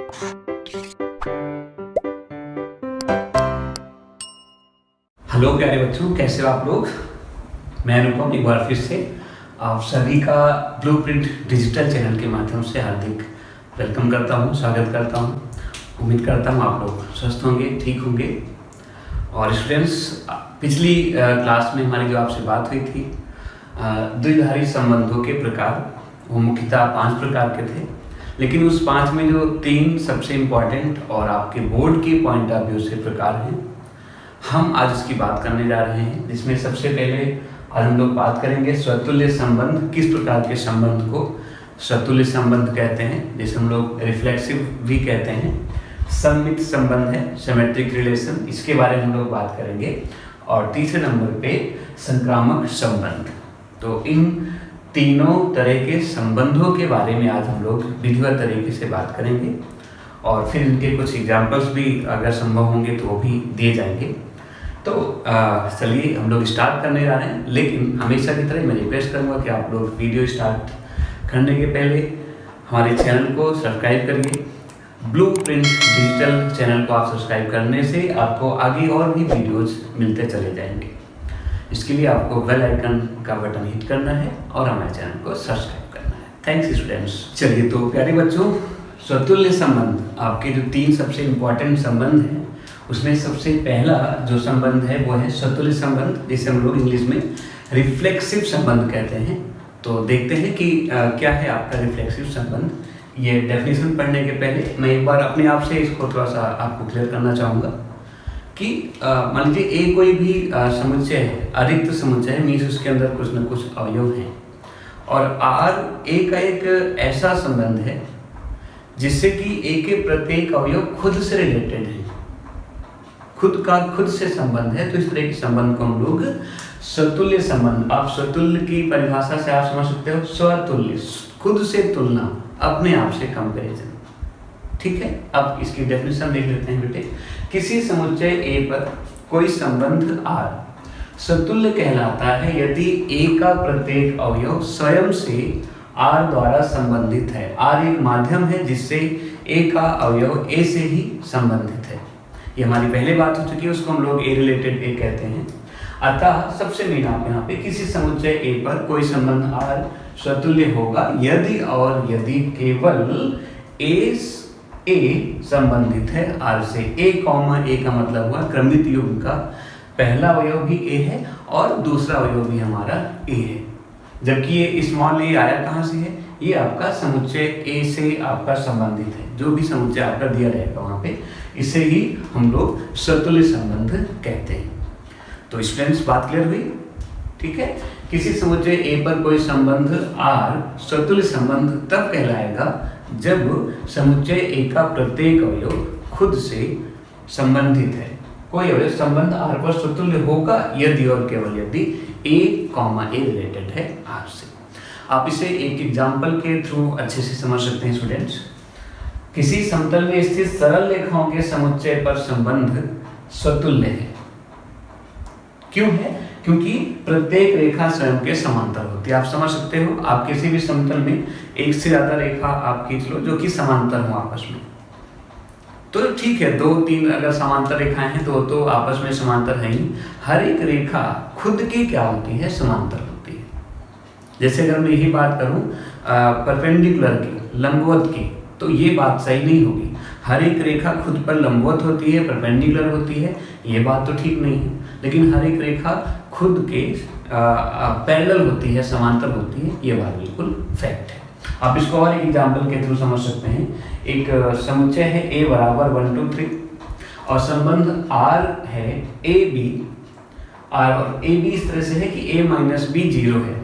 Hello प्यारे बच्चों, कैसे हो आप लोग। मैं अनुपम एक बार फिर से आप सभी का ब्लूप्रिंट डिजिटल चैनल के माध्यम से हार्दिक वेलकम करता हूं, स्वागत करता हूं। उम्मीद करता हूं आप लोग स्वस्थ होंगे, ठीक होंगे। और स्टूडेंट्स, पिछली क्लास में हमारी जो आपसे बात हुई थी द्विधारी संबंधों के प्रकार, वो मुख्यतः 5 प्रकार के थे। लेकिन उस 5 में जो 3 सबसे इम्पॉर्टेंट और आपके बोर्ड के पॉइंट ऑफ व्यू से प्रकार हैं, हम आज इसकी बात करने जा रहे हैं। जिसमें सबसे पहले आज हम लोग बात करेंगे स्वतुल्य संबंध। किस प्रकार के संबंध को स्वतुल्य संबंध कहते हैं, जिसे हम लोग रिफ्लेक्सिव भी कहते हैं। सममित संबंध है, सिमेट्रिक रिलेशन, इसके बारे में हम लोग बात करेंगे। और तीसरे नंबर पे संक्रामक संबंध। तो इन तीनों तरह के संबंधों के बारे में आज हम लोग विधिवत तरीके से बात करेंगे। और फिर इनके कुछ एग्जाम्पल्स भी अगर संभव होंगे तो वो भी दिए जाएंगे। तो चलिए हम लोग स्टार्ट करने जा रहे हैं। लेकिन हमेशा की तरह मैं रिक्वेस्ट करूँगा कि आप लोग वीडियो स्टार्ट करने के पहले हमारे चैनल को सब्सक्राइब करिए। ब्लूप्रिंट डिजिटल चैनल को आप सब्सक्राइब करने से आपको आगे और भी वीडियोज़ मिलते चले जाएंगे। इसके लिए आपको बेल आइकन का बटन हिट करना है और हमारे चैनल को सब्सक्राइब करना है। Thanks students. चलिए तो प्यारे बच्चों, स्वतुल्य संबंध आपके जो 3 सबसे इम्पॉर्टेंट संबंध हैं, उसमें सबसे पहला जो संबंध है वो है स्वतुल्य संबंध, जिसे हम लोग इंग्लिश में रिफ्लेक्सिव संबंध कहते हैं। तो देखते हैं कि क्या है आपका रिफ्लेक्सिव संबंध। ये डेफिनेशन पढ़ने के पहले मैं एक बार अपने आप से इसको थोड़ा सा आपको क्लियर करना चाहूँगा कि मान लीजिए ए कोई भी समुच्चय है, अरिक्त समुच्चय है, मीन्स उसके अंदर कुछ न कुछ अवयव हैं। और आर ए का एक ऐसा संबंध है जिससे कि ए के प्रत्येक अवयव खुद से रिलेटेड है, खुद का खुद से संबंध है। तो इस तरह के संबंध को हम लोग स्वतुल्य संबंध, आप स्वतुल्य की परिभाषा से आप समझ सकते हो स्वतुल्य, खुद से तुलना, अपने आप से कंपैरिजन। ठीक है, अब इसकी डेफिनेशन देख लेते हैं बेटे। किसी समुच्चय ए पर कोई संबंध आर स्वतुल्य कहलाता है यदि ए का प्रत्येक अवयव स्वयं से आर द्वारा संबंधित है। आर एक माध्यम है जिससे ए का अवयव ए से ही संबंधित है। ये हमारी पहले बात हो चुकी है, उसको हम लोग ए रिलेटेड ए कहते हैं। अतः सबसे मेन आप यहाँ पे किसी समुच्चय ए पर कोई संबंध आर स्वतुल्य होगा यदि और यदि केवल ए संबंधित है आर से। ए का मतलब हुआ क्रमित युग्म का पहला अवयव भी ए है और दूसरा अवयव भी हमारा ए है। जबकि ये स्मॉल ए आया कहाँ से है, ये आपका समुच्चय ए से आपका संबंधित है। जो भी समुच्चय आपका दिया रहेगा वहाँ पे, इसे ही हम लोग स्वतुल्य संबंध कहते हैं। तो स्टूडेंट्स, बात क्लियर हुई। ठीक है, किसी समुच्चय ए पर कोई संबंध आर स्वतुल्य संबंध तब कहलाएगा जब समुच्चय ए का प्रत्येक अवयव खुद से संबंधित है। कोई अवयव संबंध आर पर स्वतुल्य होगा यदि और केवल यदि ए रिलेटेड है आर से। आप इसे एक एग्जाम्पल के थ्रू अच्छे से समझ सकते हैं स्टूडेंट्स। किसी समतल में स्थित सरल रेखाओं के समुच्चय पर संबंध स्वतुल्य है। क्यों है? क्योंकि प्रत्येक रेखा स्वयं के समांतर होती है। आप समझ सकते हो, आप किसी भी समतल में एक से ज्यादा रेखा आप खींच लो जो कि समांतर हो आपस में, तो ठीक है, 2-3 अगर समांतर रेखाएं हैं तो आपस में समांतर है ही। हर एक रेखा खुद की क्या होती है, समांतर होती है। जैसे अगर मैं यही बात करूं परपेंडिकुलर की, लंबवत की, तो ये बात सही नहीं होगी। हर एक रेखा खुद पर लंबवत होती है, परपेंडिकुलर होती है, ये बात तो ठीक नहीं है। लेकिन हर एक रेखा खुद के पैरेलल होती है, समांतर होती है, ये बात बिल्कुल फैक्ट है। आप इसको और एक एग्जाम्पल के थ्रू समझ सकते हैं। एक समुच्चय है a बराबर 1 2 3 और संबंध r है ए बी, और ए बी इस तरह से है कि a माइनस बी 0 है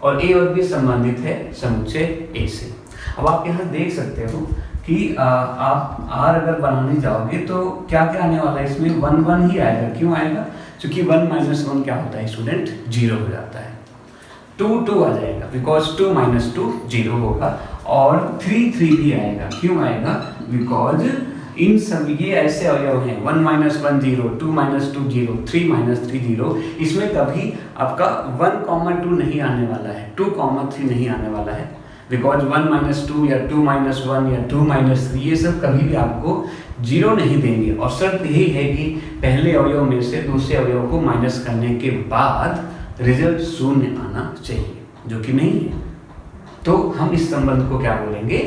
और a और b संबंधित है समुच्चय a से। अब आप यहाँ देख सकते हो कि आप r अगर बनाने जाओगे तो क्या क्या आने वाला है, इसमें 1 1 ही आएगा। क्यों आएगा? क्योंकि 1 माइनस 1 क्या होता है स्टूडेंट, 0 हो जाता है। 2 2 आ जाएगा, बिकॉज 2 माइनस 2 0 होगा। और 3 3 भी आएगा। क्यों आएगा? बिकॉज इन सब ये ऐसे अवयव हैं 1 माइनस 1 0, 2 माइनस 2 0, 3 माइनस 3 0। इसमें कभी आपका 1 2 नहीं आने वाला है, 2 3 नहीं आने वाला है। बिकॉज 1 - 2 या 2 - 1 या 2 - 3 ये सब कभी भी आपको 0 नहीं देंगे। और शर्त यही है कि पहले अवयव में से दूसरे अवयव को माइनस करने के बाद रिजल्ट 0 आना चाहिए, जो कि नहीं है। तो हम इस संबंध को क्या बोलेंगे?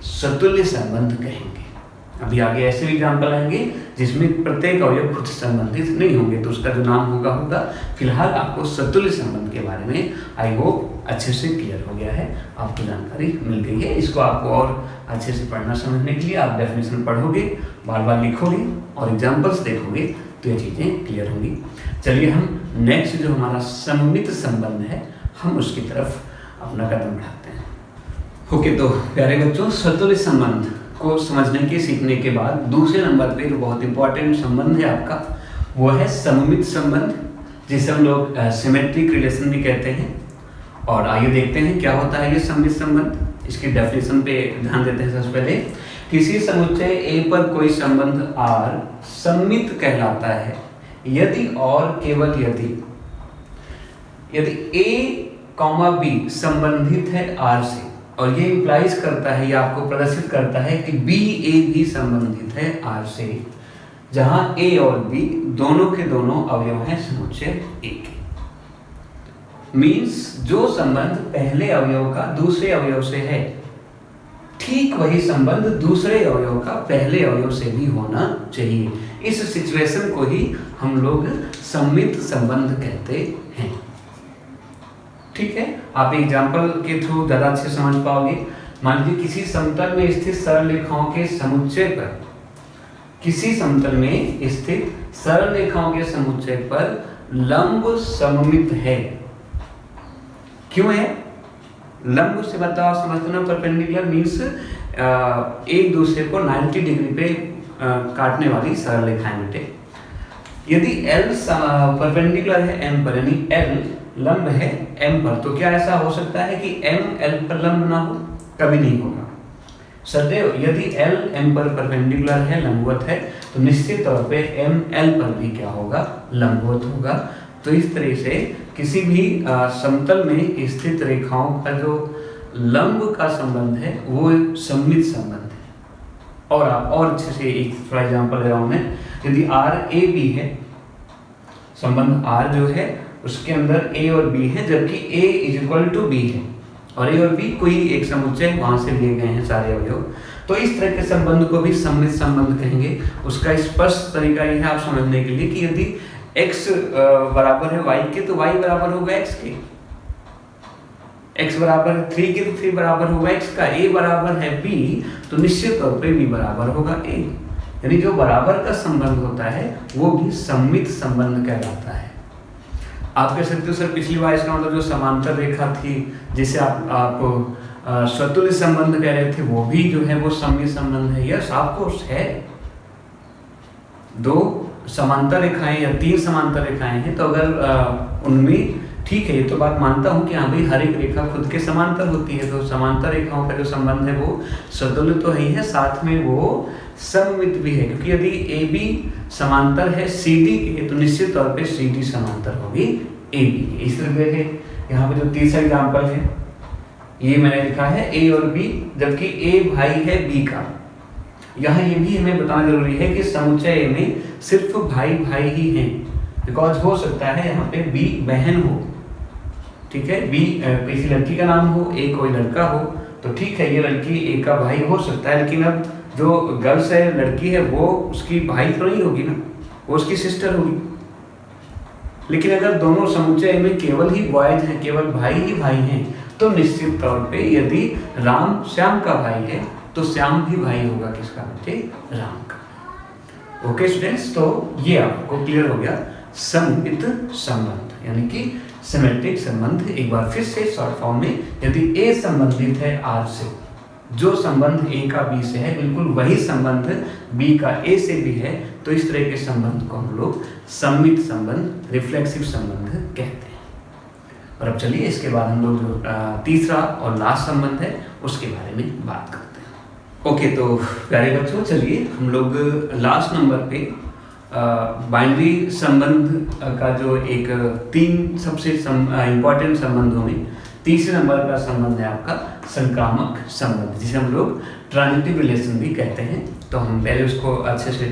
सतुल्य संबंध कहेंगे। अभी आगे ऐसे भी एग्जाम्पल आएंगे जिसमें प्रत्येक अवयव खुद से संबंधित नहीं होंगे, तो उसका जो नाम होगा। फिलहाल आपको सतुल्य संबंध के बारे में आई होप अच्छे से क्लियर हो गया है, आपको जानकारी मिल गई है। इसको आपको और अच्छे से पढ़ना समझने के लिए आप डेफिनेशन पढ़ोगे, बार बार लिखोगे और एग्जाम्पल्स देखोगे तो ये चीज़ें क्लियर होंगी। चलिए हम नेक्स्ट जो हमारा सममित संबंध है, हम उसकी तरफ अपना कदम बढ़ाते हैं। ओके, तो प्यारे बच्चों, सतुल्य संबंध को समझने के सीखने के बाद दूसरे नंबर पे जो बहुत इंपॉर्टेंट संबंध है आपका, वो है सममित संबंध, जिसे हम लोग सिमेट्रिक रिलेशन भी कहते हैं। और आइए देखते हैं क्या होता है ये सममित संबंध। इसकी डेफिनेशन पे ध्यान देते हैं। सबसे पहले, किसी समुच्चय ए पर कोई संबंध R सममित कहलाता है यदि और केवल यदि A, B संबंधित है R से, और ये इम्प्लाइज करता है या आपको प्रदर्शित करता है कि BA भी संबंधित है R से, जहां A और B दोनों के दोनों अवयव हैं समुच्चय A के। मीन्स जो संबंध पहले अवयव का दूसरे अवयव से है, ठीक वही संबंध दूसरे अवयव का पहले अवयव से भी होना चाहिए। इस सिचुएशन को ही हम लोग सममित संबंध कहते हैं। ठीक है, आप एग्जाम्पल के थ्रू ज्यादा अच्छे समझ पाओगे। मान लीजिए किसी समतल में स्थित सरल रेखाओं के समुच्चय पर, किसी समतल में स्थित सरल रेखाओं के समुच्चय पर लंब सममित है। क्यों है? लंब से बताओ, समझते ना, परपेंडिकुलर मीन्स एक दूसरे को 90 डिग्री पे काटने वाली सरल रेखाएं बेटे। यदि L परपेंडिकुलर है M पर, यानी L लंब है M पर, तो क्या ऐसा हो सकता है कि M L पर लंब ना हो? कभी नहीं होगा। सदैव यदि L M पर परपेंडिकुलर है, लंबवत है, तो निश्चित तौर पे M L पर भी क्या होगा? लंबवत होगा। तो इस तरह से किसी भी समतल में स्थित रेखाओं का जो लंब का संबंध है वो सममित संबंध है। और आप और अच्छे से एक फॉर एग्जाम्पल ले रहा हूं मैं, यदि R A B है, संबंध R जो है उसके अंदर A और B है, जबकि A = B है और A और B कोई एक समुच्चय वहां से लिए गए हैं सारे अवयव, तो इस तरह के संबंध को भी सममित संबंध कहेंगे। उसका स्पष्ट तरीका यह है आप समझने के लिए कि यदि x बराबर है y के, तो y बराबर होगा x के, x बराबर 3 के, तो 3 बराबर होगा x का, a बराबर है b, तो निश्चित तौर पे b बराबर होगा a। यानी जो बराबर का संबंध होता है वो भी सममित संबंध कहलाता है। आप कह सकते हो सर पिछली बार इसका मतलब जो समांतर रेखा थी जिसे आप सतुल्य संबंध कह रहे थे, वो भी जो है वो सममित संबंध है। यस, ऑफकोर्स है। 2 समांतर रेखाएं या 3 समांतर रेखाएं हैं, तो अगर उनमें ठीक है, ये तो बात मानता हूं कि हाँ भाई हर एक रेखा खुद के समांतर होती है, तो समांतर रेखाओं का जो संबंध है वो सतुल्य तो है ही है, साथ में वो सममित भी है। क्योंकि यदि AB समांतर है CD के, तो निश्चित तौर पे CD समांतर होगी AB के। इस तरह से यहाँ पे जो तीसरा एग्जाम्पल है ये मैंने लिखा है A और B, जबकि A भाई है B का। यहाँ ये भी हमें बताना जरूरी है कि समुच्चय में सिर्फ भाई भाई ही हैं, बिकॉज हो सकता है यहाँ पे B बहन हो, ठीक है, B किसी लड़की का नाम हो, A कोई लड़का हो, तो ठीक है ये लड़की A का भाई हो सकता है, लेकिन अब जो गर्ल्स है, लड़की है, वो उसकी भाई तो नहीं होगी ना, वो उसकी सिस्टर होगी। लेकिन अगर दोनों समुच्चय में केवल ही बॉयज हैं, केवल भाई ही भाई हैं, तो निश्चित तौर पे यदि राम श्याम का भाई है तो श्याम भी भाई होगा किसका बच्चे? राम का। ओके स्टूडेंट्स, तो ये आपको क्लियर हो गया सममित संबंध, यानी कि सिमेट्रिक संबंध। एक बार फिर से शॉर्ट फॉर्म में, यदि A संबंधित है R से, जो संबंध A का B से है बिल्कुल वही संबंध B का A से भी है, तो इस तरह के संबंध को हम लोग सममित संबंध, रिफ्लेक्सिव संबंध कहते हैं। और अब चलिए इसके बाद हम लोग जो तीसरा और लास्ट संबंध है उसके बारे में बात करते हैं। ओके, तो प्यारे बच्चों चलिए हम लोग लास्ट नंबर पे बाइनरी संबंध का जो एक 3 सबसे इम्पॉर्टेंट संबंधों में तीसरे नंबर का संबंध है आपका संक्रामक संबंध, जिसे हम लोग ट्रांजिटिव रिलेशन भी कहते हैं। तो हम पहले उसको अच्छे से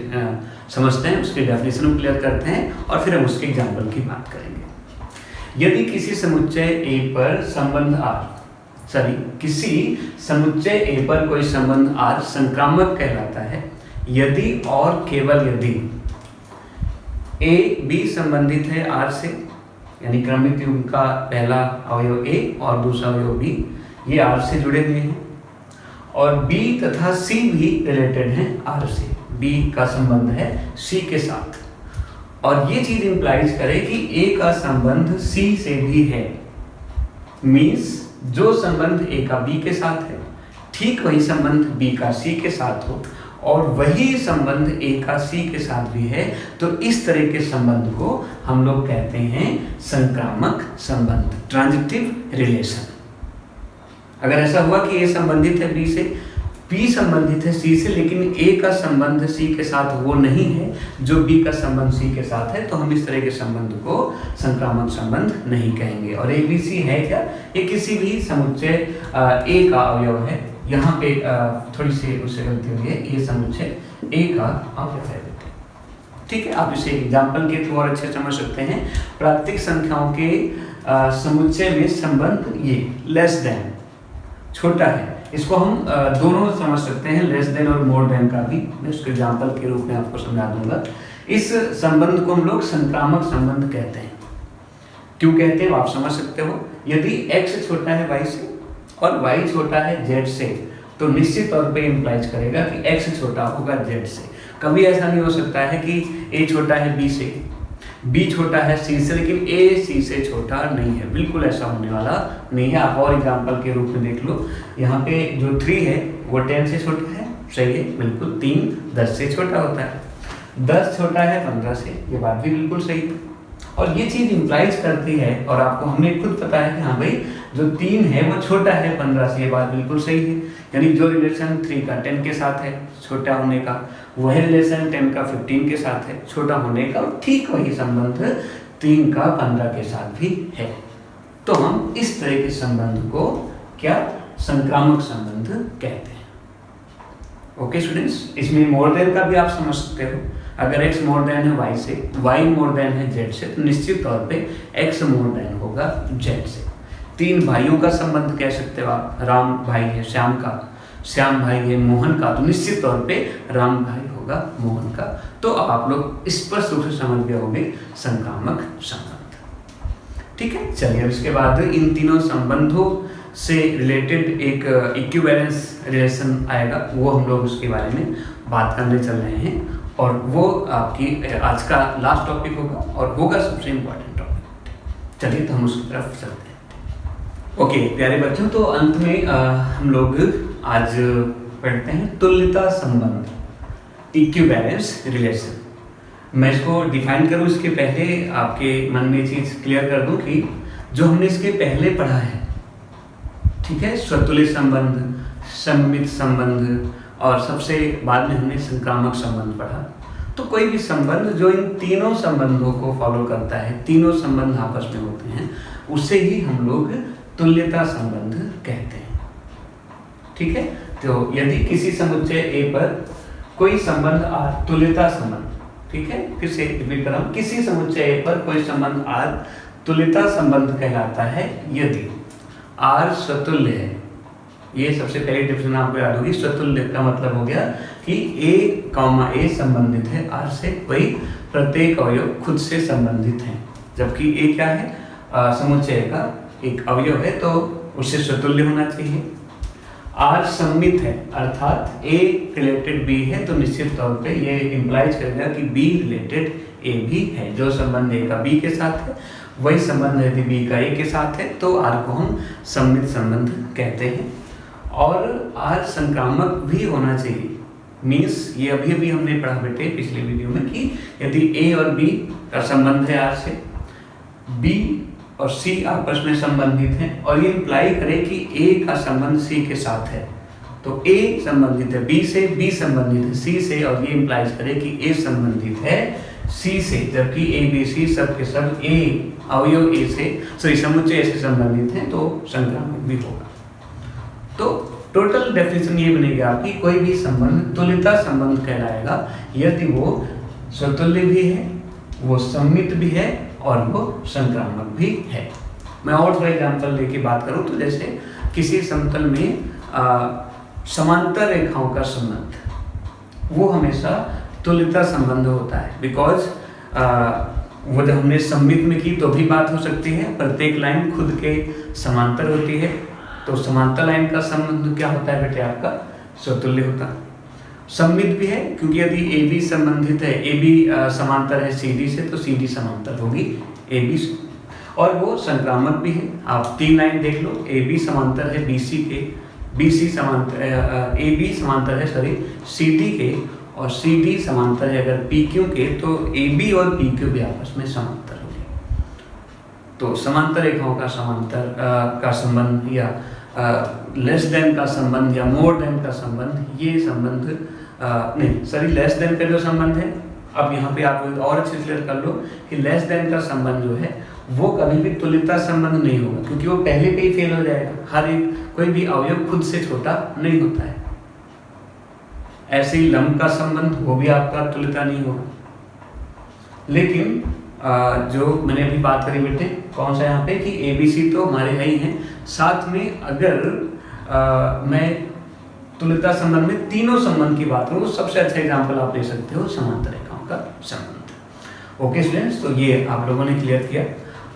समझते हैं, उसकी डेफिनेशन को क्लियर करते हैं और फिर हम उसके एग्जाम्पल की बात करेंगे। यदि किसी समुच्चय ए पर संबंध किसी समुच्चय ए पर कोई संबंध R संक्रामक कहलाता है यदि और केवल यदि ए बी संबंधित है R से, यानी क्रमिक युग्म का पहला अवयव A और दूसरा अवयव B ये R से जुड़े हुए हैं, और B तथा C भी रिलेटेड हैं R से, B का संबंध है C के साथ, और ये चीज इंप्लाइज करे कि A का संबंध C से भी है। मीन्स जो संबंध A का B के साथ है ठीक वही संबंध B का C के साथ हो, और वही संबंध A का C के साथ भी है, तो इस तरह के संबंध को हम लोग कहते हैं संक्रामक संबंध, ट्रांजिटिव रिलेशन। अगर ऐसा हुआ कि A संबंधित है B से, B संबंधित है C से, लेकिन A का संबंध C के साथ वो नहीं है जो B का संबंध C के साथ है, तो हम इस तरह के संबंध को संक्रामक संबंध नहीं कहेंगे। और ABC है क्या? ये किसी भी समुच्चय A का अवयव है। यहाँ पे थोड़ी सी उससे गलती हुई है, ये समुच्चय A का अवयव है। ठीक है, आप इसे एग्जाम्पल के थ्रू और अच्छे समझ सकते हैं। प्राकृतिक संख्याओं के समुच्चय में संबंध ये लेस देन छोटा है, इसको हम दोनों समझ सकते हैं, लेस देन और मोर देन का भी मैं उसके एग्जाम्पल के रूप में आपको समझा दूंगा। इस संबंध को हम लोग संक्रामक संबंध कहते हैं। क्यों कहते हैं आप समझ सकते हो। यदि x छोटा है y से और y छोटा है z से, तो निश्चित तौर पे इंप्लाइज करेगा कि x छोटा होगा z से। कभी ऐसा नहीं हो सकता है कि a छोटा है b से, b छोटा है c से, लेकिन a c से छोटा नहीं है, बिल्कुल ऐसा होने वाला नहीं है। आप और एग्जाम्पल के रूप में देख लो, यहाँ पे जो 3 है वो 10 से छोटा है, सही है, बिल्कुल। 3 10 से छोटा होता है, 10 छोटा है 15 से, ये बात भी बिल्कुल सही है। और ये चीज इंप्लाइज करती है, और आपको हमें खुद पता है कि हाँ भाई जो 3 है वो छोटा है 15 से, ये बात बिल्कुल सही है। यानी जो रिलेशन 3 का 10 के साथ है छोटा होने का, वही रिलेशन 10 का 15 के साथ है छोटा होने का, और ठीक वही संबंध 3 का 15 के साथ भी है। तो हम इस तरह के संबंध को क्या संक्रामक संबंध कहते हैं। ओके स्टूडेंट्स, इसमें मोर देन का भी आप समझ सकते हो। अगर x मोर देन है y से, y मोर देन है z से, तो निश्चित तौर पे x मोर देन होगा z से। 3 भाइयों का संबंध कह सकते हो आप, राम भाई है श्याम का, श्याम भाई है मोहन का, तो निश्चित तौर पे राम भाई होगा मोहन का। तो आप लोग स्पष्ट रूप से समझ गए होंगे संक्रामक संबंध। ठीक है, चलिए अब इसके बाद इन तीनों संबंधों से रिलेटेड एक इक्विवेलेंस रिलेशन आएगा, वो हम लोग उसके बारे में बात करने चल रहे हैं, और वो आपकी आज का लास्ट टॉपिक होगा और होगा सबसे इम्पोर्टेंट टॉपिक। चलिए तो हम उसकी तरफ चलते हैं। ओके प्यारे बच्चों, तो अंत में हम लोग आज पढ़ते हैं तुल्यता संबंध, इक्विवेलेंस रिलेशन। मैं इसको डिफाइन करूँ इसके पहले आपके मन में चीज क्लियर कर दूं कि जो हमने इसके पहले पढ़ा है, ठीक है, स्वतुल्य संबंध, सममित संबंध, और सबसे बाद में हमने संक्रामक संबंध पढ़ा। तो कोई भी संबंध जो इन तीनों संबंधों को फॉलो करता है, तीनों संबंध आपस में होते हैं, उसे ही हम लोग तुल्यता संबंध कहते हैं। ठीक है, तो यदि किसी समुच्चय A पर कोई संबंध R, तुल्यता संबंध, ठीक है, फिर से रिपीट कर रहा हूं, किसी समुच्चय A पर कोई संबंध R तुल्यता संबंध कहलाता है यदि R स्वतुल्य है। ये सबसे पहली डिफिनेशन आपको याद होगी। स्वतुल्य का मतलब हो गया कि A, A संबंधित है R से, वही प्रत्येक अवयव खुद से संबंधित है, जबकि A क्या है, समुच्चय का एक अवयव है, तो उससे स्वतुल्य होना चाहिए। R सममित है, अर्थात A रिलेटेड B है, तो निश्चित तौर पे ये इंप्लाइज करेगा कि B रिलेटेड A भी है। जो संबंध A का B के साथ है, वही संबंध यदि B का A के साथ है, तो R को हम सममित संबंध कहते हैं। और R संक्रामक भी होना चाहिए। मीन्स ये अभी हमने पढ़ा बेटे पिछले वीडियो में कि यदि A और B का संबंध है R से, B और C आपस में संबंधित हैं, और ये इंप्लाई करे कि A का संबंध C के साथ है, तो A संबंधित है B से, B संबंधित है C से, और ये इंप्लाइज करे कि A संबंधित है C से, जबकि A B C सब के सब A अवयव A से, सॉरी समुच्चय A से संबंधित हैं, तो संक्रामक भी होगा। तो टोटल डेफिनेशन ये बनेगी आपकी, कोई भी संबंध तुल्यता संबंध कहलाएगा यदि वो स्वतुल्य भी है, वो सममित भी है और वो संक्रामक भी है। मैं और थोड़ा एग्जाम्पल लेके बात करूं तो जैसे किसी समतल में समांतर रेखाओं का संबंध वो हमेशा तुल्यता संबंध होता है, बिकॉज वो जब हमने सममित में की तो भी बात हो सकती है, प्रत्येक लाइन खुद के समांतर होती है, तो समांतर लाइन का संबंध क्या होता है बेटे आपका स्वतुल्य होता है। सममित भी है क्योंकि यदि ए बी संबंधित है, ए बी समांतर है सी डी से, तो सी डी समांतर होगी ए बी से, और वो संक्रामक भी है। आप 3 लाइन देख लो, ए बी समांतर है बी सी के, बी सी समांतर ए बी समांतर है सी डी के, और सी डी समांतर है अगर पी क्यू के, तो ए बी और पी क्यू भी आपस में समांतर होंगे। तो समांतर रेखाओं का समांतर का संबंध या लेस देन का संबंध या मोर देन का संबंध, ये संबंध लेस देन का जो संबंध है, अब यहाँ पे आप और अच्छे से क्लियर कर लो कि लेस देन का संबंध जो है वो कभी भी तुल्यता संबंध नहीं होगा, क्योंकि वो पहले पे ही फेल हो जाएगा। हर एक कोई भी अवयव खुद से छोटा नहीं होता है। ऐसे ही लंब का संबंध, वो भी आपका तुल्यता नहीं होगा। लेकिन जो मैंने अभी बात करी बेटे, कौन सा यहाँ पे कि ए बी सी तो हमारे है ही हैं, साथ में अगर मैं तुल्यता संबंध में तीनों संबंध की बात करूँ, सबसे अच्छा एग्जाम्पल आप ले सकते हो समांतर रेखाओं का संबंध। ओके स्टूडेंट्स, तो ये आप लोगों ने क्लियर किया।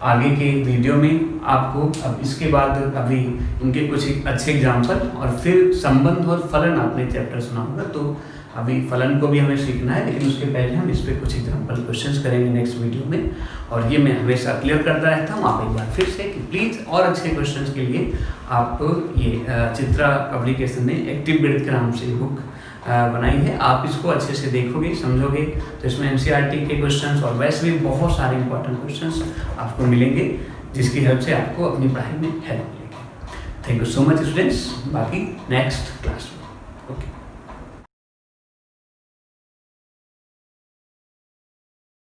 आगे के वीडियो में आपको अब इसके बाद अभी इनके कुछ अच्छे एग्जाम्पल और फिर संबंध और फलन आपने चैप्टर सुना होगा, तो अभी फलन को भी हमें सीखना है, लेकिन उसके पहले हम इस पर कुछ एग्जाम्पल क्वेश्चंस करेंगे नेक्स्ट वीडियो में। और ये मैं हमेशा क्लियर करता रहता हूँ, आप एक बार फिर से कि प्लीज़ और अच्छे क्वेश्चंस के लिए आप ये चित्रा पब्लिकेशन ने एक्टिव गणित के नाम से बुक बनाई है, आप इसको अच्छे से देखोगे समझोगे तो इसमें एनसीईआरटी के क्वेश्चंस और वैसे भी बहुत सारे इंपॉर्टेंट क्वेश्चंस आपको मिलेंगे, जिसकी हेल्प से आपको अपनी पढ़ाई में हेल्प मिलेगी। Thank you so much students, बाकी नेक्स्ट क्लास में।